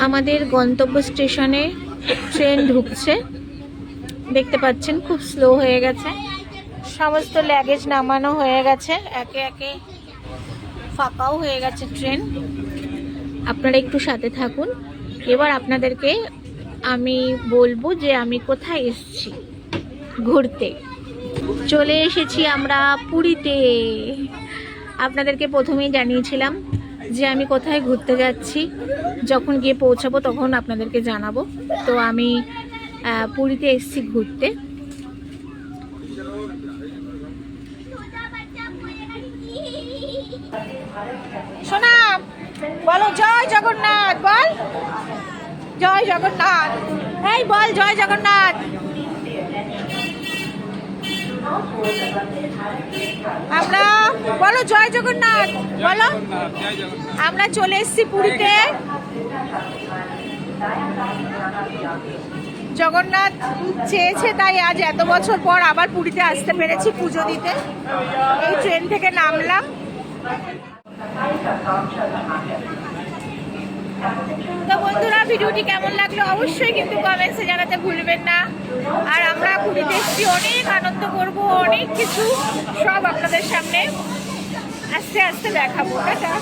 আমাদের গন্তব্য স্টেশনে ট্রেন ঢুকছে, দেখতে পাচ্ছেন খুব স্লো হয়ে গেছে। সমস্ত লাগেজ নামানো হয়ে গেছে, একে একে ফাঁকাও হয়ে গেছে ট্রেন। আপনারা একটু সাথে থাকুন। এবার আপনাদেরকে আমি বলবো যে আমি কোথায় এসেছি ঘুরতে। চলে এসেছি আমরা পুরীতে। আপনাদেরকে প্রথমেই জানিয়েছিলাম যে আমি কোথায় ঘুরতে যাচ্ছি, যখন গিয়ে পৌঁছাবো তখন আপনাদেরকে জানাবো। তো আমি পুরীতে এসেছি ঘুরতে। সোনা বলো জয় জগন্নাথ, বল জয় জগন্নাথ, এই বল জয় জগন্নাথ। আমরা বলো জয় জগন্নাথ, বলো। আমরা চলে এসেছি পুরীতে। জগন্নাথ চেয়েছে তাই আজ এত বছর পর আবার পুরীতে আসতে পেরেছি পুজো দিতে। এই ট্রেন থেকে নামলাম। তো বন্ধুরা, ভিডিওটি কেমন লাগলো অবশ্যই কিন্তু কমেন্টসে জানাতে ভুলবেন না। আর আমরা পুরীতে এসেছি, অনেক আনন্দ করব, অনেক কিছু সব আপনাদের সামনে আস্তে আস্তে দেখাবো। টাটা।